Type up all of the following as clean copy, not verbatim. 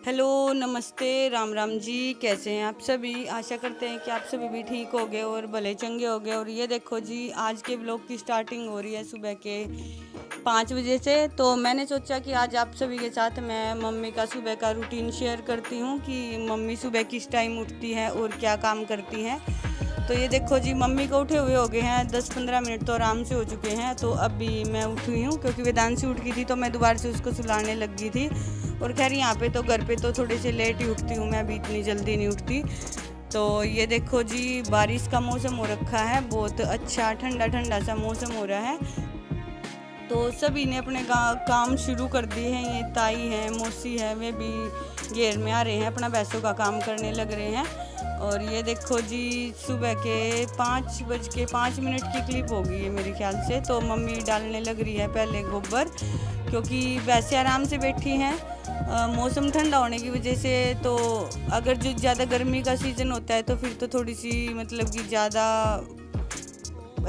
Hello, नमस्ते, राम राम जी। कैसे हैं आप सभी? आशा करते हैं कि आप सभी भी ठीक हो गए और भले चंगे हो गए। और ये देखो जी, आज के ब्लॉग की स्टार्टिंग हो रही है सुबह के 5 बजे से। तो मैंने सोचा कि आज आप सभी के साथ मैं मम्मी का सुबह का रूटीन शेयर करती हूँ कि मम्मी सुबह किस टाइम उठती है और क्या काम करती हैं। तो ये देखो जी, मम्मी को उठे हुए हो गए हैं 10-15 मिनट तो आराम से हो चुके हैं। तो अभी मैं उठी हूँ क्योंकि वेदांशी उठ गई थी तो मैं दोबारा से उसको सुलाने लग गई थी। और खैर यहाँ पे तो घर पे तो थोड़े से लेट ही उठती हूँ मैं, अभी इतनी जल्दी नहीं उठती। तो ये देखो जी, बारिश का मौसम हो रखा है, बहुत अच्छा ठंडा ठंडा सा मौसम हो रहा है। तो सभी ने अपने काम शुरू कर दिए हैं। ये ताई है, मौसी है, वे भी घेर में आ रहे हैं, अपना भैंसों का काम करने लग रहे हैं। और ये देखो जी, सुबह के 5:05 की क्लिप होगी ये मेरे ख्याल से। तो मम्मी डालने लग रही है पहले गोबर, क्योंकि वैसे आराम से बैठी हैं। मौसम ठंडा होने की वजह से तो अगर जो ज़्यादा गर्मी का सीज़न होता है तो फिर तो थोड़ी सी मतलब कि ज़्यादा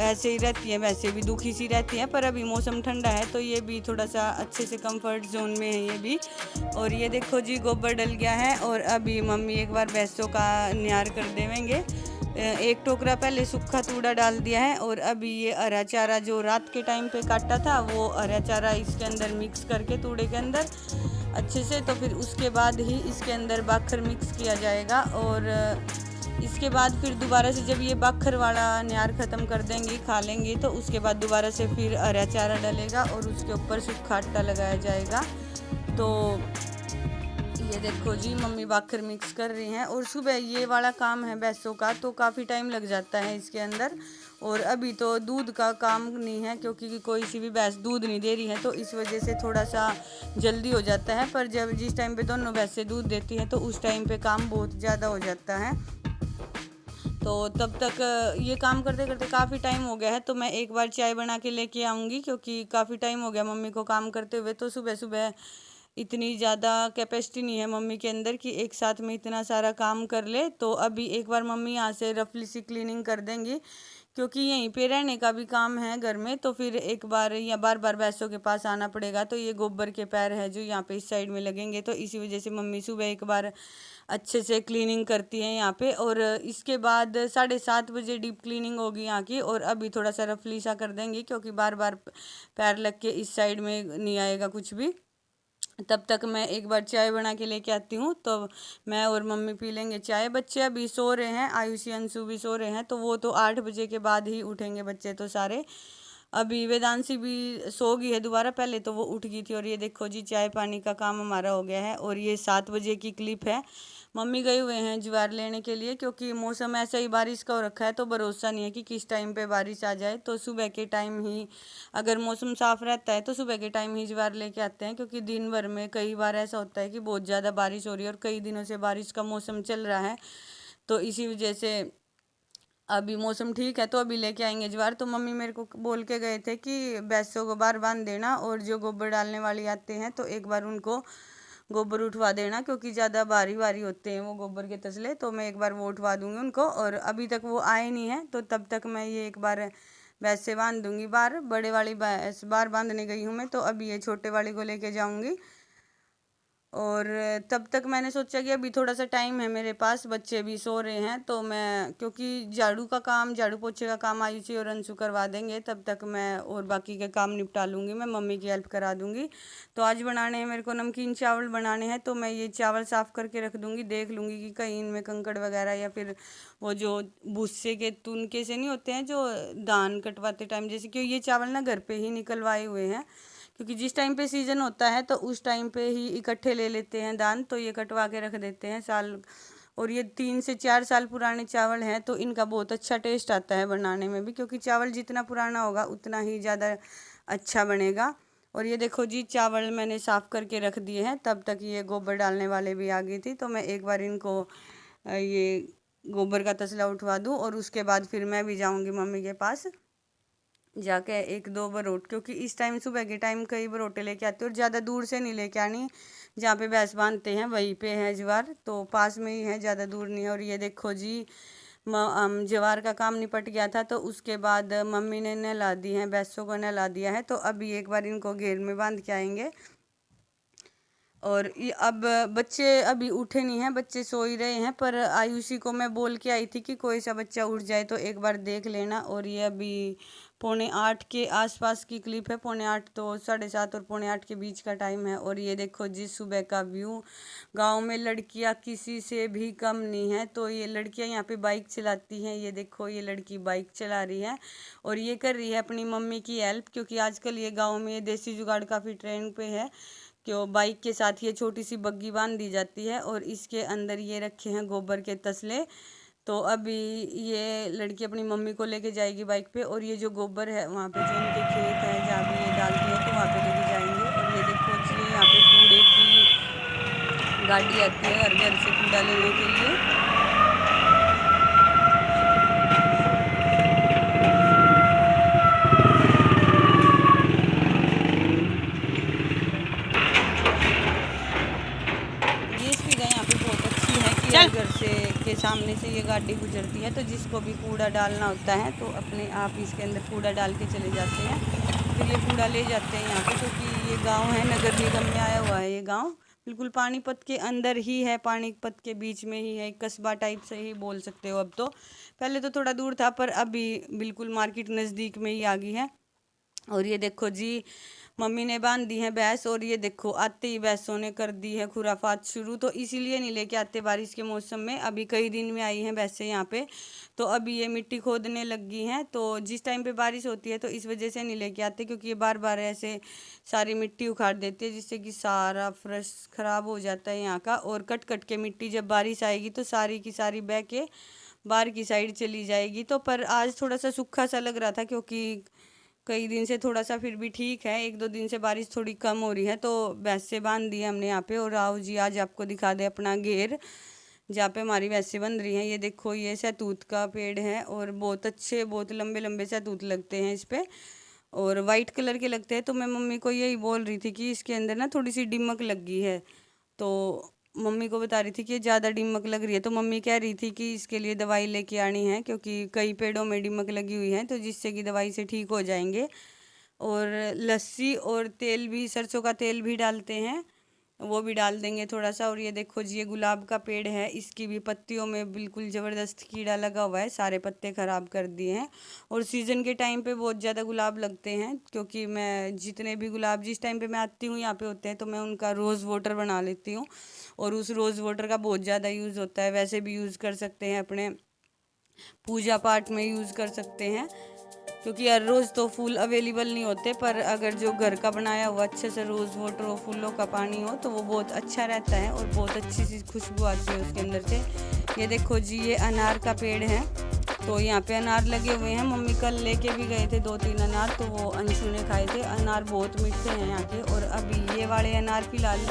ऐसे ही रहती है, वैसे भी दुखी सी रहती है। पर अभी मौसम ठंडा है तो ये भी थोड़ा सा अच्छे से कंफर्ट जोन में है ये भी। और ये देखो जी, गोबर डल गया है और अभी मम्मी एक बार भैंसों का न्यार कर देवेंगे। एक टोकरा पहले सूखा तूड़ा डाल दिया है और अभी ये हरा चारा जो रात के टाइम पे काटा था वो हरा चारा इसके अंदर मिक्स करके तूड़े के अंदर अच्छे से, तो फिर उसके बाद ही इसके अंदर बाखर मिक्स किया जाएगा। और इसके बाद फिर दोबारा से जब ये बाखर वाला न्यार ख़त्म कर देंगी, खा लेंगी, तो उसके बाद दोबारा से फिर हरा चारा डलेगा और उसके ऊपर सूखा आटा लगाया जाएगा। तो ये देखो जी, मम्मी बाखर मिक्स कर रही हैं। और सुबह ये वाला काम है भैंसों का तो काफ़ी टाइम लग जाता है इसके अंदर। और अभी तो दूध का काम नहीं है क्योंकि कोई सी भी भैंस दूध नहीं दे रही है, तो इस वजह से थोड़ा सा जल्दी हो जाता है। पर जब जिस टाइम पे दोनों भैंसें दूध देती हैं तो उस टाइम पे काम बहुत ज़्यादा हो जाता है। तो तब तक ये काम करते करते काफ़ी टाइम हो गया है। तो मैं एक बार चाय बना के लेके आऊँगी क्योंकि काफ़ी टाइम हो गया मम्मी को काम करते हुए। तो सुबह सुबह इतनी ज़्यादा कैपेसिटी नहीं है मम्मी के अंदर कि एक साथ में इतना सारा काम कर ले। तो अभी एक बार मम्मी यहाँ से रफली सी क्लीनिंग कर देंगी क्योंकि यहीं पे रहने का भी काम है घर में। तो फिर एक बार या बार बार भैंसों के पास आना पड़ेगा। तो ये गोबर के पैर है जो यहाँ पे इस साइड में लगेंगे, तो इसी वजह से मम्मी सुबह एक बार अच्छे से क्लीनिंग करती हैं यहाँ पे। और इसके बाद 7:30 बजे डीप क्लीनिंग होगी यहाँ की। और अभी थोड़ा सा रफली सा कर देंगे क्योंकि बार बार पैर लग के इस साइड में नहीं आएगा कुछ भी। तब तक मैं एक बार चाय बना के लेके आती हूँ। तो मैं और मम्मी पी लेंगे चाय। बच्चे अभी सो रहे हैं, आयुषी अंशु भी सो रहे हैं, तो वो तो 8 बजे के बाद ही उठेंगे बच्चे तो सारे। अभी वेदांशी भी सो गई है दोबारा, पहले तो वो उठ गई थी। और ये देखो जी, चाय पानी का काम हमारा हो गया है। और ये 7 बजे की क्लिप है। मम्मी गए हुए हैं ज्वार लेने के लिए क्योंकि मौसम ऐसा ही बारिश का हो रखा है, तो भरोसा नहीं है कि किस टाइम पे बारिश आ जाए। तो सुबह के टाइम ही अगर मौसम साफ रहता है तो सुबह के टाइम ही ज्वार लेके आते हैं, क्योंकि दिन भर में कई बार ऐसा होता है कि बहुत ज़्यादा बारिश हो रही है और कई दिनों से बारिश का मौसम चल रहा है। तो इसी वजह से अभी मौसम ठीक है तो अभी लेके आएंगे ज्वार। तो मम्मी मेरे को बोल के गए थे कि भैंसों को बार बांध देना और जो गोबर डालने वाली आते हैं तो एक बार उनको गोबर उठवा देना, क्योंकि ज़्यादा भारी भारी होते हैं वो गोबर के तसले। तो मैं एक बार वो उठवा दूंगी उनको। और अभी तक वो आए नहीं हैं तो तब तक मैं ये एक बार भैंस से बांध दूंगी। बार बड़े वाली भैंस बार बांधने गई हूँ मैं, तो अभी ये छोटे वाली को लेके जाऊंगी। और तब तक मैंने सोचा कि अभी थोड़ा सा टाइम है मेरे पास, बच्चे भी सो रहे हैं, तो मैं क्योंकि झाड़ू का काम, झाड़ू पोछे का काम आयुषी और अंशु करवा देंगे, तब तक मैं और बाकी के काम निपटा लूँगी, मैं मम्मी की हेल्प करा दूँगी। तो आज बनाने हैं मेरे को नमकीन चावल बनाने हैं। तो मैं ये चावल साफ़ करके रख दूँगी, देख लूँगी कि कहीं इनमें कंकड़ वगैरह या फिर वो जो भूसे के तुनके से नहीं होते हैं जो धान कटवाते टाइम, जैसे कि ये चावल ना घर पे ही निकलवाए हुए हैं, क्योंकि जिस टाइम पे सीज़न होता है तो उस टाइम पे ही इकट्ठे ले लेते हैं धान, तो ये कटवा के रख देते हैं साल। और ये 3 से 4 साल पुराने चावल हैं तो इनका बहुत अच्छा टेस्ट आता है बनाने में भी, क्योंकि चावल जितना पुराना होगा उतना ही ज़्यादा अच्छा बनेगा। और ये देखो जी, चावल मैंने साफ़ करके रख दिए हैं। तब तक ये गोबर डालने वाले भी आ गई थी, तो मैं एक बार इनको ये गोबर का तसला उठवा दूँ और उसके बाद फिर मैं भी जाऊँगी मम्मी के पास जाके एक दो बरोट, क्योंकि इस टाइम सुबह के टाइम कई बरोटे लेके आते हैं और ज़्यादा दूर से नहीं लेके आनी। जहाँ पे भैंस बांधते हैं वहीं पे है ज्वार, तो पास में ही है, ज़्यादा दूर नहीं है। और ये देखो जी, ज्वार का काम निपट गया था तो उसके बाद मम्मी ने नहला दी है, भैंसों को नहला दिया है। तो अभी एक बार इनको घेर में बांध के आएंगे। और ये अब बच्चे अभी उठे नहीं हैं, बच्चे सो ही रहे हैं, पर आयुषी को मैं बोल के आई थी कि कोई सा बच्चा उठ जाए तो एक बार देख लेना। और ये अभी 7:45 के आसपास की क्लिप है, 7:45 तो 7:30 और 7:45 के बीच का टाइम है। और ये देखो जी सुबह का व्यू, गांव में लड़कियां किसी से भी कम नहीं है। तो ये लड़कियां यहाँ पे बाइक चलाती हैं, ये देखो ये लड़की बाइक चला रही है और ये कर रही है अपनी मम्मी की हेल्प, क्योंकि आजकल ये गाँव में ये देसी जुगाड़ काफ़ी ट्रेंड पे है। क्यों बाइक के साथ ये छोटी सी बग्गी बांध दी जाती है और इसके अंदर ये रखे हैं गोबर के तसले। तो अभी ये लड़की अपनी मम्मी को लेके जाएगी बाइक पे, और ये जो गोबर है वहाँ पे जो उनके खेत है जहाँ भी ये डालती है तो वहाँ पे लेके जाएंगे। और ये देखो जी यहाँ पे कूड़े की गाड़ी आती है हर घर से कूड़ा लेने के लिए। ये सुविधा यहाँ पे बहुत अच्छी है कि हर घर से के सामने से ये गाड़ी गुजरती है, तो जिसको भी कूड़ा डालना होता है तो अपने आप इसके अंदर कूड़ा डाल के चले जाते हैं, फिर ये कूड़ा ले जाते हैं यहाँ पे। क्योंकि ये गांव है, नगर निगम में आया हुआ है ये गांव, बिल्कुल पानीपत के अंदर ही है, पानीपत के बीच में ही है, एक कस्बा टाइप से ही बोल सकते हो अब तो। पहले तो थोड़ा दूर था पर अभी बिल्कुल मार्केट नज़दीक में ही आ गई है। और ये देखो जी मम्मी ने बांध दी है भैंस, और ये देखो आते ही भैंसों ने कर दी है खुराफात शुरू। तो इसीलिए नहीं लेके आते बारिश के मौसम में, अभी कई दिन में आई हैं भैंसें यहाँ पे। तो अभी ये मिट्टी खोदने लग गई हैं, तो जिस टाइम पे बारिश होती है तो इस वजह से नहीं लेके आते, क्योंकि ये बार बार ऐसे सारी मिट्टी उखाड़ देती है जिससे कि सारा फर्श खराब हो जाता है यहाँ का। और कट कट के मिट्टी जब बारिश आएगी तो सारी की सारी बह के बाहर की साइड चली जाएगी। तो पर आज थोड़ा सा सूखा सा लग रहा था, क्योंकि कई दिन से थोड़ा सा फिर भी ठीक है, 1-2 दिन से बारिश थोड़ी कम हो रही है। तो भैंसें बांध दी है हमने यहाँ पे। और आओ जी आज आपको दिखा दे अपना घेर जहाँ पे हमारी भैंसें बंध रही हैं। ये देखो ये सहतूत का पेड़ है और बहुत अच्छे बहुत लंबे लंबे सहतूत लगते हैं इस पे, और वाइट कलर के लगते हैं। तो मैं मम्मी को यही बोल रही थी कि इसके अंदर ना थोड़ी सी डिमक लग गई है, तो मम्मी को बता रही थी कि ज़्यादा डिमक लग रही है। तो मम्मी कह रही थी कि इसके लिए दवाई लेके आनी है, क्योंकि कई पेड़ों में डिमक लगी हुई है, तो जिससे कि दवाई से ठीक हो जाएंगे। और लस्सी और तेल भी, सरसों का तेल भी डालते हैं, वो भी डाल देंगे थोड़ा सा। और ये देखो जी ये गुलाब का पेड़ है, इसकी भी पत्तियों में बिल्कुल ज़बरदस्त कीड़ा लगा हुआ है, सारे पत्ते ख़राब कर दिए हैं। और सीज़न के टाइम पे बहुत ज़्यादा गुलाब लगते हैं, क्योंकि मैं जितने भी गुलाब जिस टाइम पे मैं आती हूँ यहाँ पे होते हैं, तो मैं उनका रोज़ वाटर बना लेती हूँ। और उस रोज़ वाटर का बहुत ज़्यादा यूज़ होता है, वैसे भी यूज़ कर सकते हैं, अपने पूजा पाठ में यूज़ कर सकते हैं, क्योंकि हर रोज़ तो फूल अवेलेबल नहीं होते। पर अगर जो घर का बनाया हुआ अच्छे से रोज़ वाटर हो, फूलों का पानी हो, तो वो बहुत अच्छा रहता है और बहुत अच्छी सी खुशबू आती है उसके अंदर से। ये देखो जी ये अनार का पेड़ है, तो यहाँ पे अनार लगे हुए हैं। मम्मी कल लेके भी गए थे 2-3 अनार, तो वो अंशु ने खाए थे। अनार बहुत मीठे हैं यहाँ के। और अभी ये वाले अनार फिलहाल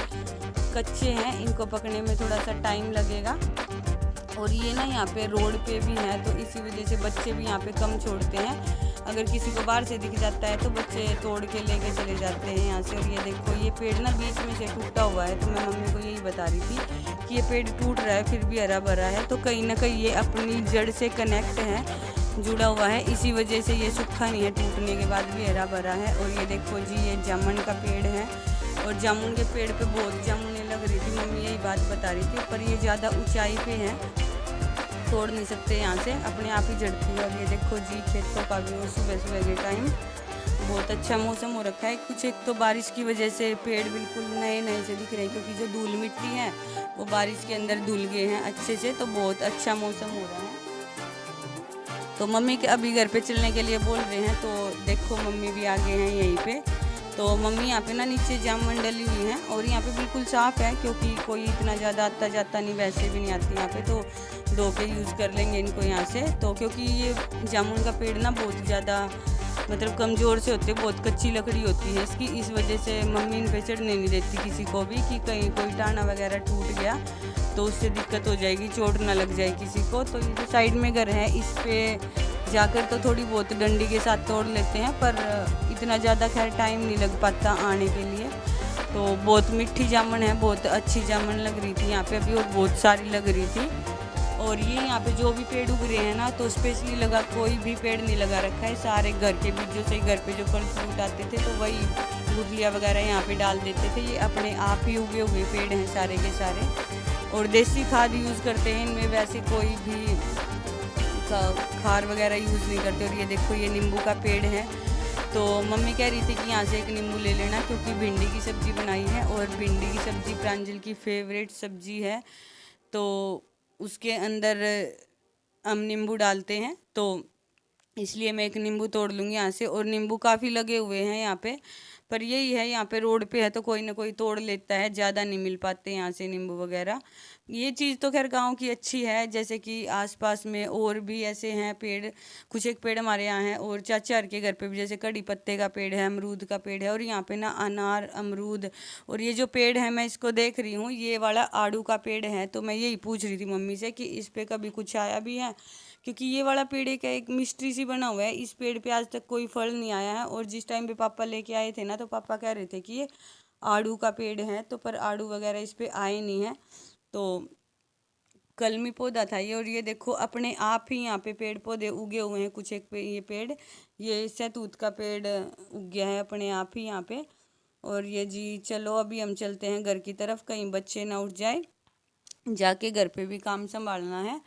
कच्चे हैं, इनको पकने में थोड़ा सा टाइम लगेगा। और ये ना यहाँ पे रोड पे भी है, तो इसी वजह से बच्चे भी यहाँ पे कम छोड़ते हैं। अगर किसी को बाहर से दिख जाता है तो बच्चे तोड़ के लेके चले जाते हैं यहाँ से। और ये देखो ये पेड़ ना बीच में से टूटा हुआ है, तो मैं मम्मी को यही बता रही थी कि ये पेड़ टूट रहा है फिर भी हरा भरा है, तो कहीं ना कहीं ये अपनी जड़ से कनेक्ट है, जुड़ा हुआ है, इसी वजह से ये सूखा नहीं है, टूटने के बाद भी हरा भरा है। और ये देखो जी ये जामुन का पेड़ है, और जामुन के पेड़ पे बहुत जामुनें लग रही थी, मम्मी यही बात बता रही थी। पर ये ज़्यादा ऊंचाई पे है, तोड़ नहीं सकते यहाँ से, अपने आप ही जड़ती है। और ये देखो जी खेतों का भी सुबह सुबह के टाइम बहुत अच्छा मौसम हो रखा है। कुछ एक तो बारिश की वजह से पेड़ बिल्कुल नए नए से दिख रहे हैं, क्योंकि जो धूल मिट्टी है वो बारिश के अंदर धुल गए हैं अच्छे से, तो बहुत अच्छा मौसम हो रहा है। तो मम्मी के अभी घर पे चलने के लिए बोल रहे हैं, तो देखो मम्मी भी आ गए हैं यहीं पे। तो मम्मी यहाँ पे ना नीचे जामुन डली हुई हैं, और यहाँ पे बिल्कुल साफ़ है, क्योंकि कोई इतना ज़्यादा आता जाता नहीं, वैसे भी नहीं आती यहाँ पे, तो धो के यूज़ कर लेंगे इनको यहाँ से। तो क्योंकि ये जामुन का पेड़ ना बहुत ज़्यादा मतलब कमज़ोर से होते, बहुत कच्ची लकड़ी होती है इसकी, इस वजह से मम्मी इन पे चढ़ने नहीं देती किसी को भी, कि कहीं कोई टाना वगैरह टूट गया तो उससे दिक्कत हो जाएगी, चोट ना लग जाए किसी को। तो ये जो साइड में घर है इस पे जाकर तो थोड़ी बहुत डंडी के साथ तोड़ लेते हैं, पर इतना ज़्यादा खैर टाइम नहीं लग पाता आने के लिए। तो बहुत मीठी जामुन है, बहुत अच्छी जामुन लग रही थी यहाँ पे अभी, और बहुत सारी लग रही थी। और ये यहाँ पे जो भी पेड़ उग रहे हैं ना, तो स्पेशली लगा कोई भी पेड़ नहीं लगा रखा है, सारे घर के बीचों से घर पे जो फल फ्रूट आते थे तो वही घुरलिया वगैरह यहाँ पे डाल देते थे। ये अपने आप ही उगे हुए पेड़ हैं सारे के सारे, और देसी खाद यूज़ करते हैं इनमें, वैसे कोई भी खार वगैरह यूज़ नहीं करते। और ये देखो ये नींबू का पेड़ है, तो मम्मी कह रही थी कि यहाँ से एक नींबू ले लेना, क्योंकि भिंडी की सब्ज़ी बनाई है और भिंडी की सब्ज़ी प्रांजल की फेवरेट सब्ज़ी है, तो उसके अंदर हम नींबू डालते हैं, तो इसलिए मैं एक नींबू तोड़ लूँगी यहाँ से। और नींबू काफ़ी लगे हुए हैं यहाँ पे, पर यही है यहाँ पे रोड पे है तो कोई ना कोई तोड़ लेता है, ज़्यादा नहीं मिल पाते यहाँ से नींबू वगैरह। ये चीज़ तो खैर गांव की अच्छी है, जैसे कि आसपास में और भी ऐसे हैं पेड़, कुछ एक पेड़ हमारे यहाँ हैं, और चाचा के घर पे भी जैसे कड़ी पत्ते का पेड़ है, अमरूद का पेड़ है, और यहाँ पे ना अनार, अमरूद, और ये जो पेड़ है मैं इसको देख रही हूँ, ये वाला आड़ू का पेड़ है। तो मैं यही पूछ रही थी मम्मी से कि इस पे कभी कुछ आया भी है, क्योंकि ये वाला पेड़ एक मिस्ट्री सी बना हुआ है, इस पेड़ पे आज तक कोई फल नहीं आया है। और जिस टाइम पे पापा लेके आए थे ना, तो पापा कह रहे थे कि ये आड़ू का पेड़ है, तो पर आड़ू वगैरह इस पे आए नहीं है, तो कलमी पौधा था ये। और ये देखो अपने आप ही यहाँ पे पेड़ पौधे उगे हुए हैं, कुछ एक ये पेड़, ये सहतूत का पेड़ उग गया है अपने आप ही यहाँ पे। और ये जी चलो अभी हम चलते हैं घर की तरफ, कहीं बच्चे ना उठ जाए, जाके घर पे भी काम संभालना है।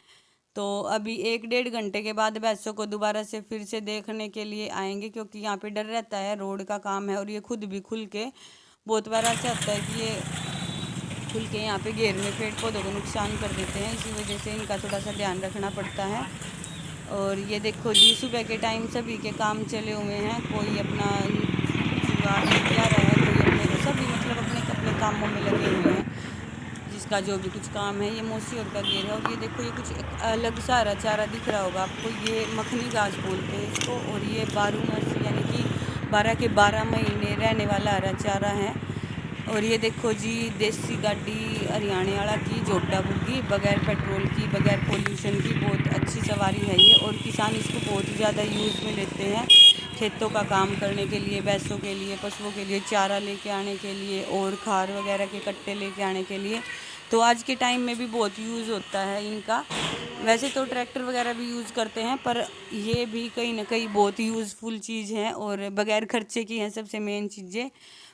तो अभी 1-1.5 घंटे के बाद भैंसों को दोबारा से फिर से देखने के लिए आएंगे, क्योंकि यहाँ पे डर रहता है, रोड का काम है, और ये खुद भी खुल के बहुत बार ऐसा होता है कि ये खुल के यहाँ पे घेर में पेड़ पौधों को नुकसान कर देते हैं, इसी वजह से इनका थोड़ा सा ध्यान रखना पड़ता है। और ये देखो जी सुबह के टाइम सभी के काम चले हुए हैं, कोई अपना जुगाड़ किया रहा है, कोई अपने, सभी मतलब अपने अपने कामों में लगे हुए हैं, जिसका जो भी कुछ काम है। ये मौसी और का घेर है, और ये देखो ये कुछ एक अलग सा हरा चारा दिख रहा होगा आपको, ये मखनी घास बोलते हैं इसको, और ये 12 मास यानी कि 12 के 12 महीने रहने वाला हरा चारा है। और ये देखो जी देसी गाड़ी हरियाणा वाला की जोटा बुग्गी, बगैर पेट्रोल की, बगैर पोल्यूशन की, बहुत अच्छी सवारी है ये। और किसान इसको बहुत ज़्यादा यूज़ में लेते हैं, खेतों का काम करने के लिए, भैंसों के लिए, पशुओं के लिए चारा लेके आने के लिए, और खार वगैरह के कट्टे लेके आने के लिए। तो आज के टाइम में भी बहुत यूज़ होता है इनका। वैसे तो ट्रैक्टर वगैरह भी यूज़ करते हैं, पर ये भी कहीं ना कहीं बहुत यूज़फुल चीज़ है, और बगैर खर्चे की है सबसे मेन चीज़ें।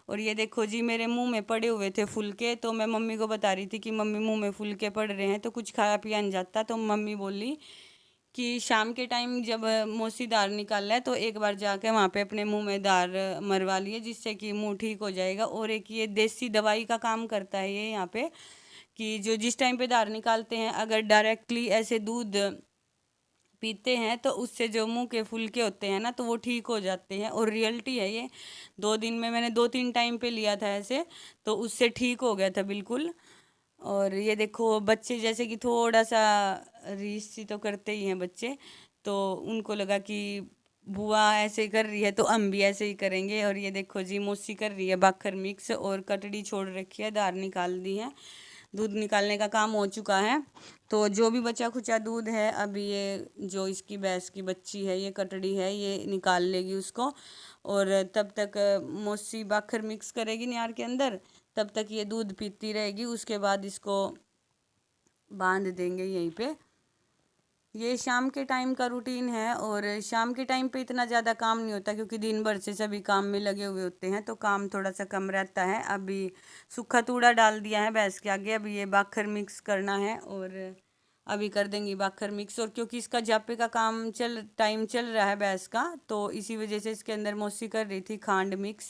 और ये देखो जी मेरे मुंह में पड़े हुए थे फुलके, तो मैं मम्मी को बता रही थी कि मम्मी मुंह में फुलके पड़ रहे हैं, तो कुछ खाया पिया नहीं जाता। तो मम्मी बोली कि शाम के टाइम जब मौसी दार निकालना है, तो एक बार जाके वहाँ पे अपने मुंह में दार मरवा लिए, जिससे कि मुंह ठीक हो जाएगा। और एक ये देसी दवाई का काम करता है ये यहाँ पे, कि जो जिस टाइम पे दार निकालते हैं, अगर डायरेक्टली ऐसे दूध पीते हैं तो उससे जो मुंह के फुलके होते हैं ना, तो वो ठीक हो जाते हैं। और रियलिटी है ये, 2 दिन में मैंने 2-3 टाइम पे लिया था ऐसे, तो उससे ठीक हो गया था बिल्कुल। और ये देखो बच्चे जैसे कि थोड़ा सा रीस सी तो करते ही हैं बच्चे, तो उनको लगा कि बुआ ऐसे कर रही है तो हम भी ऐसे ही करेंगे। और ये देखो जी मौसी कर रही है बाखर मिक्स, और कटड़ी छोड़ रखी है, दार निकाल दी है, दूध निकालने का काम हो चुका है। तो जो भी बचा खुचा दूध है, अभी ये जो इसकी भैंस की बच्ची है, ये कटड़ी है, ये निकाल लेगी उसको। और तब तक मौसी बाखर मिक्स करेगी नियार के अंदर, तब तक ये दूध पीती रहेगी, उसके बाद इसको बांध देंगे यहीं पे। ये शाम के टाइम का रूटीन है, और शाम के टाइम पे इतना ज़्यादा काम नहीं होता, क्योंकि दिन भर से सभी काम में लगे हुए होते हैं, तो काम थोड़ा सा कम रहता है। अभी सूखा तूड़ा डाल दिया है भैंस के आगे, अभी ये बाखर मिक्स करना है, और अभी कर देंगी बाखर मिक्स। और क्योंकि इसका जापे का काम टाइम चल रहा है भैंस का, तो इसी वजह से इसके अंदर मौसी कर रही थी खांड मिक्स।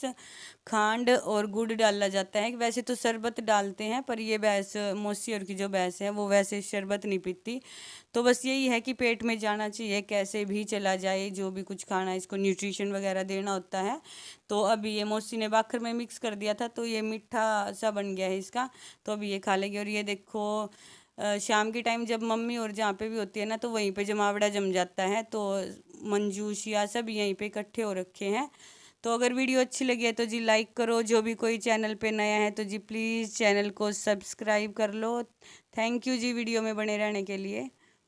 खांड और गुड़ डाला जाता है, वैसे तो शरबत डालते हैं, पर ये भैंस मौसी और की जो भैंस है वो वैसे शरबत नहीं पीती। तो बस यही है कि पेट में जाना चाहिए, कैसे भी चला जाए, जो भी कुछ खाना है इसको न्यूट्रिशन वगैरह देना होता है। तो अभी ये मौसी ने बाखर में मिक्स कर दिया था, तो ये मीठा सा बन गया है इसका, तो अभी ये खा लेगी। और ये देखो शाम के टाइम जब मम्मी और जहाँ पे भी होती है ना, तो वहीं पे जमावड़ा जम जाता है, तो मंजूश या सब यहीं पे इकट्ठे हो रखे हैं। तो अगर वीडियो अच्छी लगी है तो जी लाइक करो, जो भी कोई चैनल पे नया है तो जी प्लीज़ चैनल को सब्सक्राइब कर लो। थैंक यू जी वीडियो में बने रहने के लिए।